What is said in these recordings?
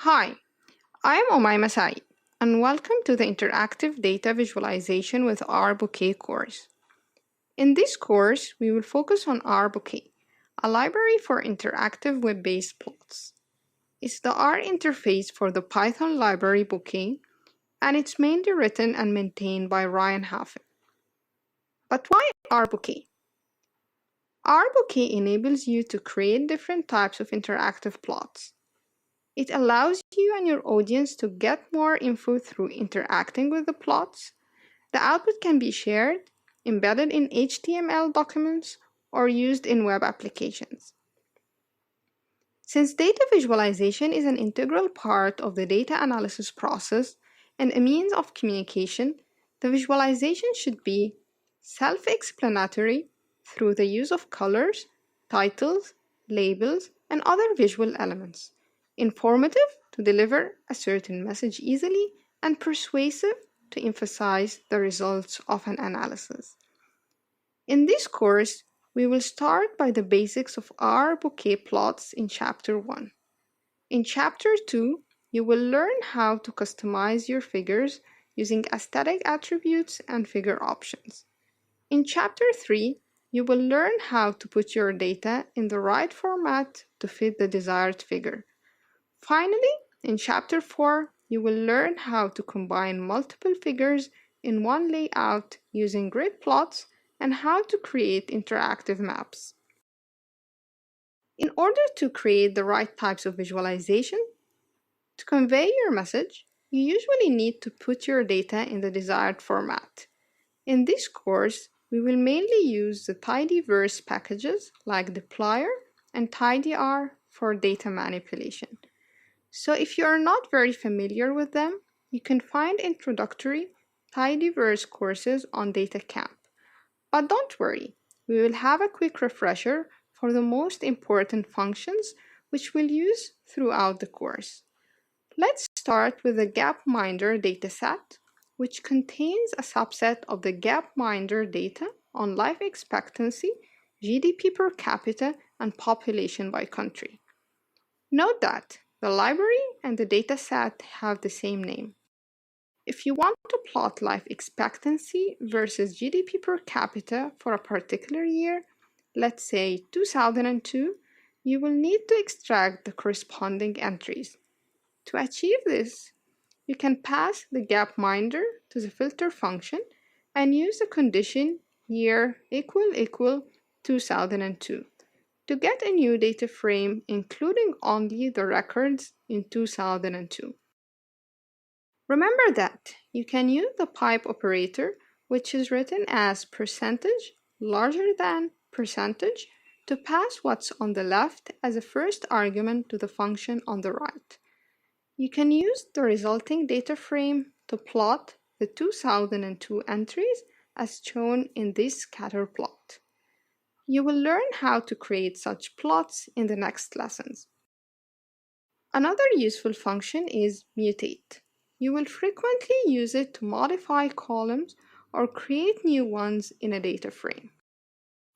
Hi, I am Omayma Said, and welcome to the Interactive Data Visualization with rbokeh course. In this course, we will focus on rbokeh, a library for interactive web-based plots. It's the R interface for the Python library Bokeh, and it's mainly written and maintained by Ryan Hafen. But why rbokeh? rbokeh enables you to create different types of interactive plots. It allows you and your audience to get more info through interacting with the plots. The output can be shared, embedded in HTML documents, or used in web applications. Since data visualization is an integral part of the data analysis process and a means of communication, the visualization should be self-explanatory through the use of colors, titles, labels, and other visual elements, informative to deliver a certain message easily, and persuasive to emphasize the results of an analysis. In this course, we will start by the basics of rbokeh plots in Chapter 1. In Chapter 2, you will learn how to customize your figures using aesthetic attributes and figure options. In Chapter 3, you will learn how to put your data in the right format to fit the desired figure. Finally, in Chapter 4, you will learn how to combine multiple figures in one layout using grid plots and how to create interactive maps. In order to create the right types of visualization, to convey your message, you usually need to put your data in the desired format. In this course, we will mainly use the tidyverse packages like dplyr and tidyr for data manipulation. So if you are not very familiar with them, you can find introductory tidyverse courses on DataCamp. But don't worry, we will have a quick refresher for the most important functions which we'll use throughout the course. Let's start with the Gapminder dataset, which contains a subset of the Gapminder data on life expectancy, GDP per capita, and population by country. Note that the library and the dataset have the same name. If you want to plot life expectancy versus GDP per capita for a particular year, let's say 2002, you will need to extract the corresponding entries. To achieve this, you can pass the Gapminder to the filter function and use the condition year == 2002 to get a new data frame including only the records in 2002. Remember that you can use the pipe operator, which is written as percentage larger than percentage, to pass what's on the left as a first argument to the function on the right. You can use the resulting data frame to plot the 2002 entries as shown in this scatter plot. You will learn how to create such plots in the next lessons. Another useful function is Mutate. You will frequently use it to modify columns or create new ones in a data frame.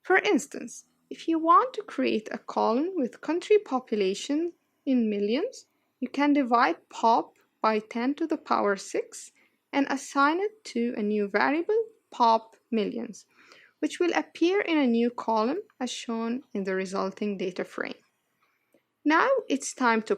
For instance, if you want to create a column with country population in millions, you can divide pop by 10 to the power 6 and assign it to a new variable, pop millions, which will appear in a new column as shown in the resulting data frame. Now it's time to